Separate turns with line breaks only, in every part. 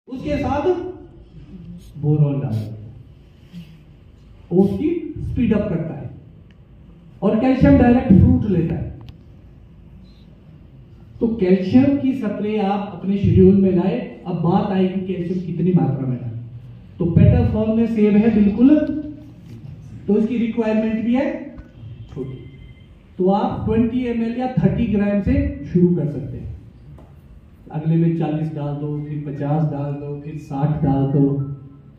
उसके साथ बोरॉन डालो, उसकी स्पीड अप करता है और कैल्शियम डायरेक्ट फ्रूट लेता है। तो कैल्शियम की स्प्रे आप अपने शेड्यूल में लाए। अब बात आएगी कैल्शियम कितनी मात्रा में लाए। तो पेटल फॉर्म में सेब है बिल्कुल, तो इसकी रिक्वायरमेंट भी है छोटी। तो आप 20 ml या 30 ग्राम से शुरू कर सकते हैं। अगले में 40 डाल दो, फिर 50 डाल दो, फिर 60 डाल दो,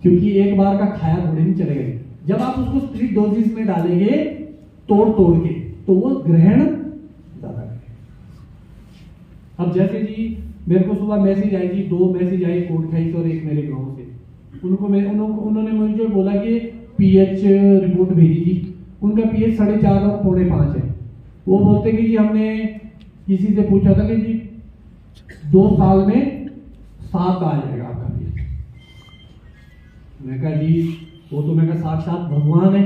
क्योंकि एक बार का खाया थोड़े नहीं चलेगा। जब आप उसको स्प्लिट डोजेस में डालेंगे तोड़ तोड़ के, तो वो ग्रहण ज्यादा करेगा। अब जैसे जी मेरे को सुबह मैसेज आई जी, 2 मैसेज आई कोटखाई से और एक मेरे गांव से। उन्होंने मुझे बोला कि पीएच रिपोर्ट भेजी जी। उनका पीएच 4.5 और 4.5 है। वो बोलते कि जी हमने किसी से पूछा था कि जी 2 साल में 7 आ जाएगा आपका पीएच। मैं कहा जी वो तो मैं कहा साक्षात भगवान है।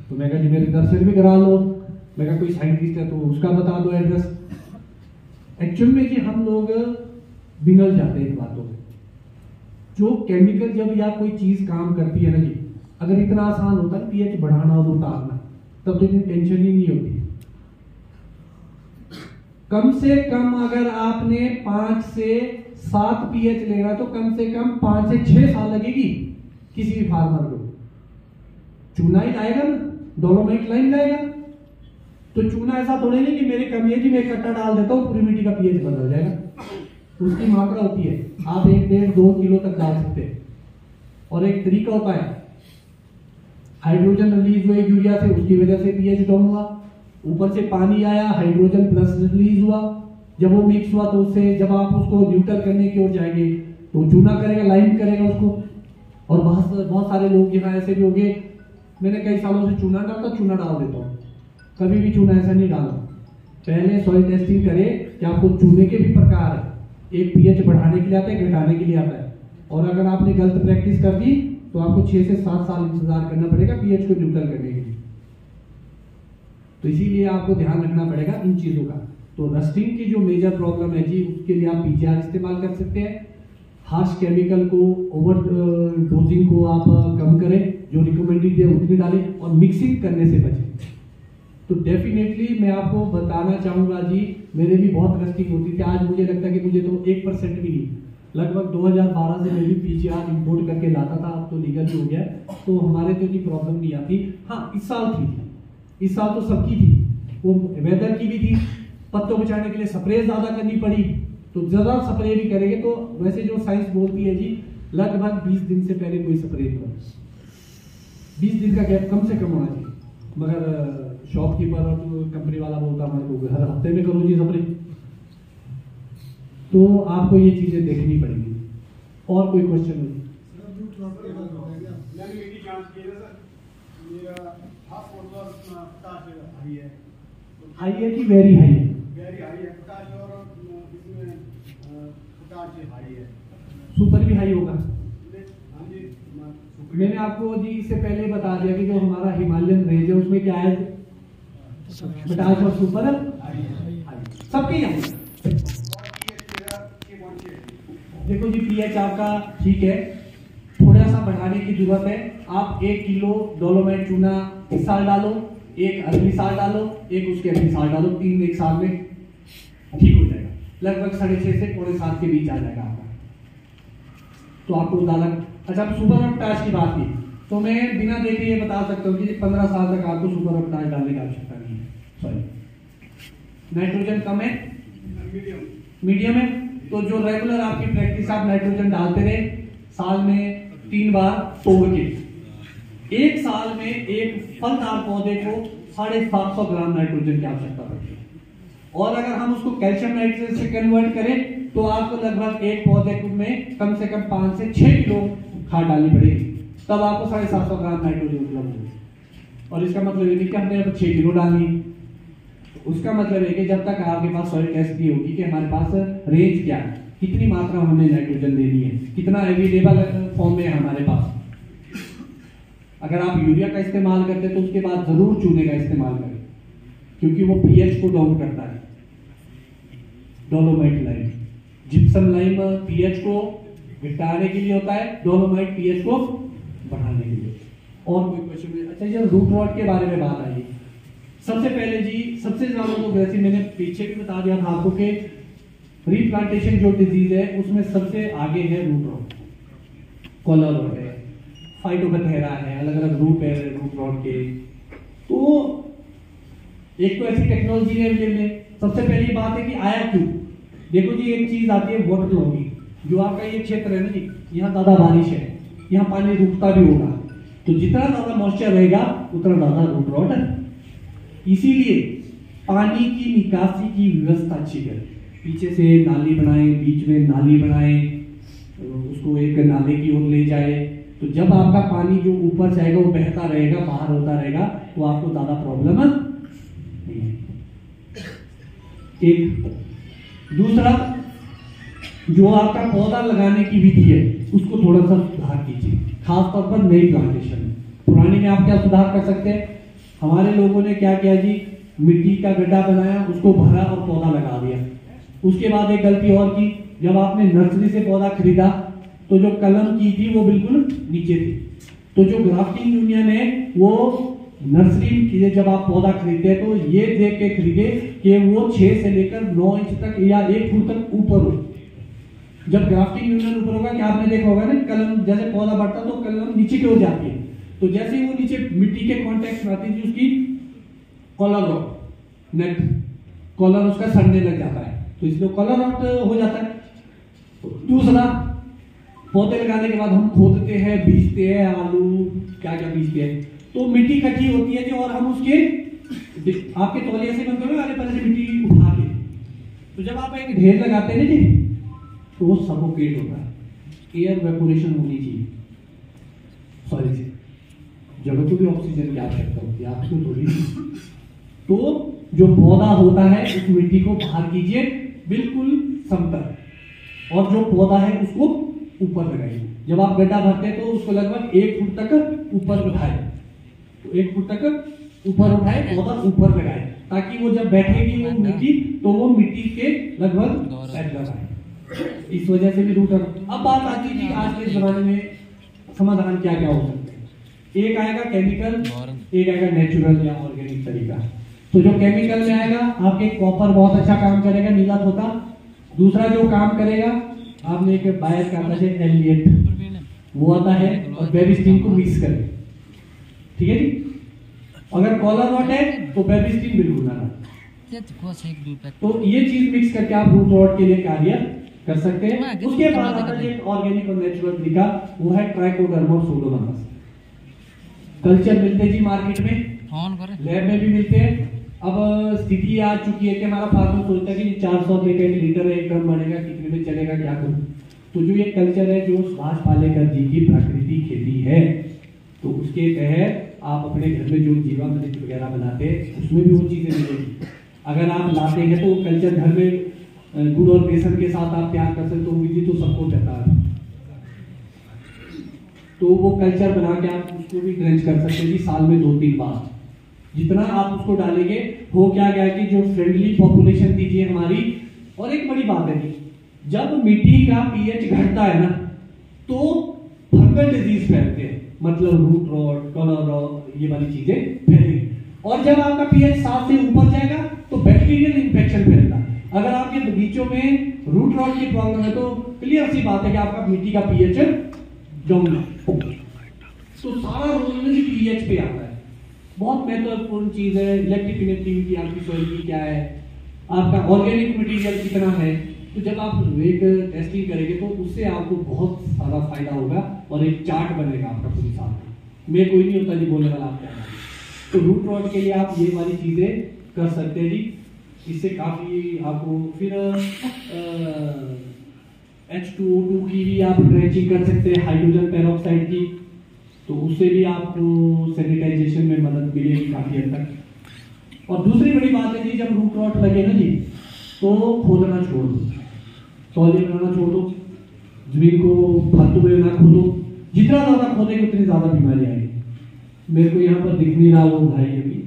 तो मैं कहा जी मेरे दर्शन भी करा लो। मैं कहा कोई साइंटिस्ट है तो उसका बता दो एड्रेस। एक्चुअल में जी हम लोग बिगड़ जाते हैं इन बातों में। जो केमिकल जब या कोई चीज काम करती है ना जी, अगर इतना आसान होता है पीएच बढ़ाना और उतारना, तब तो इतनी टेंशन ही नहीं होती। कम से कम अगर आपने 5 से 7 पीएच लेना तो कम से कम 5 से 6 साल लगेगी किसी भी फार्मर को। चूना ही लाएगा ना, डोलोमाइट लाइन लाएगा। तो चूना ऐसा थोड़े नहीं कि मेरी कमी है जी मैं कट्टा डाल देता हूँ पूरी मिट्टी का पीएच बदल जाएगा। उसकी मात्रा होती है, आप 1, 1.5, 2 किलो तक डाल सकते हैं। और एक तरीका होता है, हाइड्रोजन रिलीज हुए यूरिया से, उसकी वजह से पीएच डाउन हुआ। ऊपर से पानी आया, हाइड्रोजन प्लस रिलीज हुआ। जब वो मिक्स हुआ तो उससे जब आप उसको न्यूट्रल करने की ओर जाएंगे तो चूना करेगा, लाइम करेगा उसको। और बहुत सारे लोग यहाँ ऐसे भी होंगे, मैंने कई सालों से चूना डालता, चूना डाल देता हूँ। कभी भी चूना ऐसा नहीं डालना। पहले सॉइल टेस्टिंग करें कि आपको चूने के भी प्रकार है। एक पीएच बढ़ाने के लिए आता है, घटाने के लिए आता है। और अगर आपने गलत प्रैक्टिस कर दी तो आपको 6 से 7 साल इंतजार करना पड़ेगा पीएच को न्यूट्रल करने के लिए। तो इसीलिए आपको ध्यान रखना पड़ेगा इन चीजों का। तो रस्टिंग की जो मेजर प्रॉब्लम है जी, उसके लिए आप पीजीआर इस्तेमाल कर सकते हैं। हार्श केमिकल को, ओवर डोजिंग को आप कम करें, जो रिकमेंडेड है उतनी डालें और मिक्सिंग करने से बचें। तो डेफिनेटली मैं आपको बताना चाहूंगा जी, मेरे भी बहुत रस्टिंग होती थी। आज मुझे लगता है कि मुझे तो 1% भी नहीं। लगभग 2012 से मैं भी पीजीआर इंपोर्ट करके लाता था, अब तो लीगल हो गया। तो हमारे तो इतनी प्रॉब्लम नहीं आती। हाँ, इस साल थी, इस साल तो सबकी थी। वो वेदर की भी थी, पत्तों बचाने के लिए स्प्रे ज्यादा करनी पड़ी। तो ज्यादा स्प्रे भी करेंगे तो वैसे जो साइंस बोलती है जी, लगभग 20 दिन से पहले कोई स्प्रे नहीं करो। 20 दिन का गैप कम से कम होना चाहिए। मगर शॉपकीपर और कंपनी वाला बोलता हमारे को हर हफ्ते में करो जी स्प्रे। तो आपको ये चीजें देखनी पड़ेगी। और कोई क्वेश्चन हो? हाई है कि वेरी हाई है? सुपर भी हाई होगा। मैंने आपको जी इससे पहले बता दिया कि जो हमारा हिमालयन रेंज है उसमें क्या है, पोटाश और सुपर सबके यहाँ। देखो जी पीएच आपका ठीक है, थोड़ा सा बढ़ाने की जरूरत है। आप 1 किलो डोलोमाइट चूना इस साल डालो, 1 अगली साल डालो, 1 उसके अगली साल डालो, 3 एक साल में ठीक हो जाएगा। लगभग 6.5 से 7.5 के बीच आ जाएगा आपका। तो आपको डाला। अच्छा, सुपर और पोटाश की बात की तो मैं बिना देखे ये बता सकता हूँ कि 15 साल तक आपको सुपर और पोटाश डालने की आवश्यकता नहीं है। सॉरी, नाइट्रोजन कम है, मीडियम है। तो जो रेगुलर आपकी प्रैक्टिस, आप नाइट्रोजन डालते रहे साल में 3 बार तोड़ के। 1 साल में एक फलदार पौधे को 750 ग्राम नाइट्रोजन की आवश्यकता पड़ती है। और अगर हम उसको कैल्शियम नाइट्रेट से कन्वर्ट करें तो आपको लगभग एक पौधे में कम से कम 5 से 6 किलो खाद डालनी पड़ेगी, तब आपको 750 ग्राम नाइट्रोजन उपलब्ध होगी। और इसका मतलब ये नहीं कि हमने 6 किलो डालनी। उसका मतलब है कि जब तक आपके पास सॉइल टेस्ट नहीं होगी कि हमारे पास रेंज क्या है, कितनी मात्रा हमने नाइट्रोजन देनी है, कितना अवेलेबल फॉर्म में है हमारे पास। अगर आप यूरिया का इस्तेमाल करते हैं तो उसके बाद जरूर चूने का इस्तेमाल करें, क्योंकि वो पीएच को डाउन करता है। Dolomite lime, gypsum lime pH को घटाने के लिए होता है, डोलोमाइट पीएच को बढ़ाने के लिए। और कोई क्वेश्चन? अच्छा, जब रूट रॉट के बारे में बात आई, सबसे पहले जी सबसे ज्यादा तो वैसे मैंने पीछे भी बता दिया था आपको कि रीप्लांटेशन जो डिजीज है उसमें सबसे आगे है रूट रॉट, कॉलर रॉट है, फाइटोबैक्टीरिया है, अलग अलग रूट है रूट रॉट के। तो एक तो ऐसी टेक्नोलॉजी है अवेलेबल है। सबसे पहली बात है कि आया क्यों? देखो जी, एक चीज आती है वाटर लॉगिंग। जो आपका ये क्षेत्र है ना जी, यहाँ ज्यादा बारिश है, यहाँ पानी रुकता भी होगा, तो जितना ज्यादा मॉइस्चर रहेगा उतना ज्यादा रूट रॉट है। इसीलिए पानी की निकासी की व्यवस्था अच्छी करें, पीछे से नाली बनाएं, बीच में नाली बनाएं, उसको एक नाले की ओर ले जाए, तो जब आपका पानी जो ऊपर जाएगा वो बहता रहेगा, बाहर होता रहेगा, तो आपको ज्यादा प्रॉब्लम नहीं है। एक दूसरा, जो आपका पौधा लगाने की विधि है उसको थोड़ा सा सुधार कीजिए, खासतौर पर नई प्लांटेशन में। पुरानी में आप क्या सुधार कर सकते हैं? हमारे लोगों ने क्या किया जी, मिट्टी का गड्ढा बनाया, उसको भरा और पौधा लगा दिया। उसके बाद एक गलती और की, जब आपने नर्सरी से पौधा खरीदा तो जो कलम की थी वो बिल्कुल नीचे थी। तो जो ग्राफ्टिंग यूनियन है वो नर्सरी की जब आप पौधा खरीदते हैं तो ये देख के खरीदे कि वो 6 से लेकर 9 इंच तक या 1 फुट तक ऊपर हो। जब ग्राफ्टिंग यूनियन ऊपर होगा, क्या आपने देखा होगा ना, कलम जैसे पौधा बढ़ता तो कलम नीचे की ओर जाती है, तो जैसे ही वो नीचे मिट्टी के कांटेक्ट में आती है उसकी कॉलर रॉट, नेट कॉलर उसका सड़ने लग जाता है, तो इसलिए कॉलर रॉट हो जाता है। दूसरा, पौधे लगाने के बाद हम खोदते हैं, बीजते हैं, आलू क्या क्या बीजते हैं, तो मिट्टी इकट्ठी होती है जी, और हम उसके आपके तौलिए से बनते हुए वाले पहले से मिट्टी उठा के, तो जब आप एक ढेर लगाते हैं जी तो वो सफोकेट होता है, एयर वेपोरेशन होनी चाहिए, सॉरी जी, जगह को भी ऑक्सीजन की आवश्यकता होती है, आपको थोड़ी। तो जो पौधा होता है उस मिट्टी को बाहर कीजिए बिल्कुल समतल, और जो पौधा है उसको ऊपर लगाइए। जब आप गड्ढा भरते हैं तो उसको लगभग 1 फुट तक ऊपर उठाए, तो 1 फुट तक ऊपर उठाए, पौधा ऊपर लगाए, ताकि वो जब बैठेगी वो मिट्टी तो वो मिट्टी के लगभग सेट लगाए। इस वजह से भी रूट। अब बात आती है आज के जमाने में समाधान क्या क्या हो सकते हैं। एक आएगा केमिकल, एक आएगा नेचुरल या ऑर्गेनिक तरीका। तो जो केमिकल में आएगा, आपके कॉपर बहुत अच्छा काम करेगा, नीला तोता। दूसरा जो काम करेगा, आपने एक बायर का आता है एलिएट, वो आता है और बेबिस्टीन को मिक्स करें, ठीक है जी। अगर कॉलर रॉट है तो बेबिस्टीन बिल्कुल ना, तो ये चीज मिक्स करके आप रूट रॉट के लिए कार्य कर सकते हैं। उसके बाद आता है ऑर्गेनिक और नेचुरल तरीका, वो है ट्राइकोडर्मा और सूडोमोनास। कल्चर मिलते जी मार्केट में, लैब में भी मिलते हैं। अब स्थिति आ चुकी है कि हमारा फार्मर सोचता है कि 400 रुपए का लीटर है, 1 टन बनेगा, कितने में चलेगा, क्या करूं। तो जो ये कल्चर है, जो सुभाष पालेकर जी की प्राकृतिक खेती है, तो उसके तहत आप अपने घर में जो जीवामृत वगैरह बनाते हैं उसमें भी वो चीजें मिलेगी। अगर आप लाते हैं तो वो कल्चर घर में गुड़ और बेसन के साथ आप तैयार कर सकते हो, विधि तो सबको पता है। तो वो कल्चर बना के आप उसको भी ड्रेंच कर सकते हैं जी, साल में 2-3 बार। जितना आप उसको डालेंगे, हो क्या गया कि जो फ्रेंडली पॉपुलेशन दीजिए हमारी। और एक बड़ी बात है जी, जब मिट्टी का पीएच घटता है ना तो फंगल डिजीज फैलते हैं, मतलब रूट रॉट, कॉलर रॉट, ये वाली चीजें फैलेंगी। और जब आपका पीएच 7 से ऊपर जाएगा तो बैक्टीरियल इंफेक्शन फैलता है। अगर आपके बगीचों में रूट रॉट की प्रॉब्लम है तो क्लियर सी बात है कि आपका मिट्टी का पीएच डाउन है। तो सारा रोल में पीएच पे आता है। बहुत महत्वपूर्ण चीज है इलेक्ट्रिक कनेक्टिविटी आपकी सॉइल की क्या है, आपका ऑर्गेनिक मटेरियल कितना है। तो जब आप एक टेस्टिंग करेंगे तो उससे आपको बहुत सारा फायदा होगा और एक चार्ट बनेगा आपका पूरी साल का। मैं कोई नहीं होता जी बोलने वाला आपका। तो रूट रॉट के लिए आप ये वाली चीजें कर सकते हैं जी, इससे काफी आपको। फिर H2O2 की भी आप ड्रेंचिंग कर सकते हैं, हाइड्रोजन पेरोक्साइड की, तो उससे भी आपको सैनिटाइजेशन में मदद मिलेगी काफी हद तक। और दूसरी बड़ी बात है जी, जब रूट रॉट लगे ना जी तो खोदना छोड़ दो, तौलिए बनाना छोड़ दो, जमीन को फालतू में ना खोदो। जितना ज्यादा खोदेंगे उतनी ज्यादा बीमारी आएगी। मेरे को यहाँ पर दिख नहीं रहा वो भाई अभी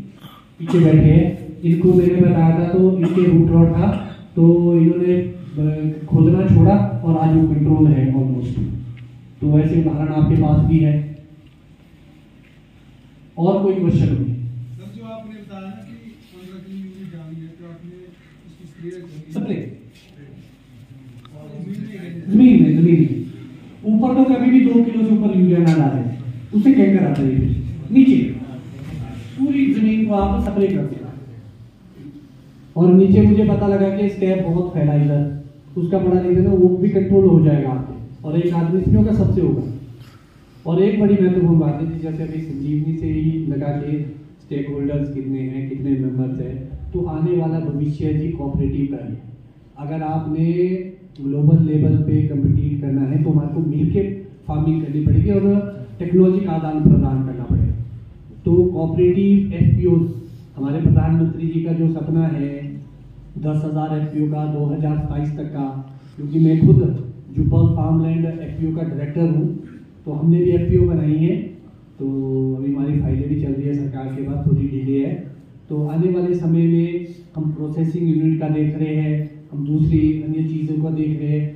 पीछे बैठे हैं, इनको मैंने बताया था, तो इनके रूट रॉट था, तो इन्होंने खोदना छोड़ा और आज वो कंट्रोल है ऑलमोस्ट। तो वैसे उदाहरण आपके पास भी है। और कोई क्वेश्चन होगी?
सर जो आपने बताया ना कि 15 किलो यूरिया डाली है तो आपने उसकी
स्प्रे
जमीन में
जमीन ऊपर तो कभी भी 2 किलो से ऊपर यूरिया ना डालें, उसे कैंकर आता है। नीचे पूरी जमीन को आप स्प्रे कर देना। और नीचे मुझे पता लगा कि स्कैब बहुत फैला इधर, उसका बड़ा रीजन है, वो भी कंट्रोल हो जाएगा आपके। और एक आदमी से होगा, सबसे होगा। और एक बड़ी महत्वपूर्ण बात है, जैसे अभी संजीवनी से ही लगा के स्टेक होल्डर्स कितने हैं, कितने मेंबर्स हैं, तो आने वाला भविष्य जी कोऑपरेटिव का ही। अगर आपने ग्लोबल लेवल पे कम्पिटिट करना है तो हमारे को मिलके फार्मिंग करनी पड़ेगी और टेक्नोलॉजी का आदान प्रदान करना पड़ेगा। तो कोऑपरेटिव एफपीओ, हमारे प्रधानमंत्री जी का जो सपना है 10,000 एफपीओ का 2027 तक का, क्योंकि मैं खुद जुब्बल फार्मलैंड एफपीओ का डायरेक्टर हूँ, तो हमने भी एफपीओ बनाई है। तो अभी हमारी फाइलें भी चल रही है सरकार के बाद, थोड़ी डिले है। तो आने वाले समय में हम प्रोसेसिंग यूनिट का देख रहे हैं, हम दूसरी अन्य चीज़ों का देख रहे हैं,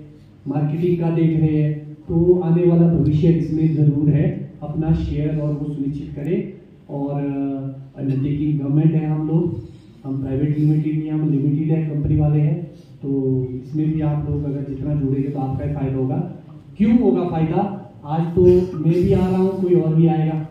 मार्केटिंग का देख रहे हैं। तो आने वाला भविष्य इसमें ज़रूर है, अपना शेयर और वो सुनिश्चित करें। और अंडरटेकिंग गवर्नमेंट है, हम प्राइवेट लिमिटेड नहीं, हम लिमिटेड है, कंपनी वाले हैं। तो इसमें भी आप लोग अगर जितना जुड़ेंगे तो आपका ही फायदा होगा। क्यों होगा फायदा? आज तो मैं भी आ रहा हूँ, कोई और भी आएगा।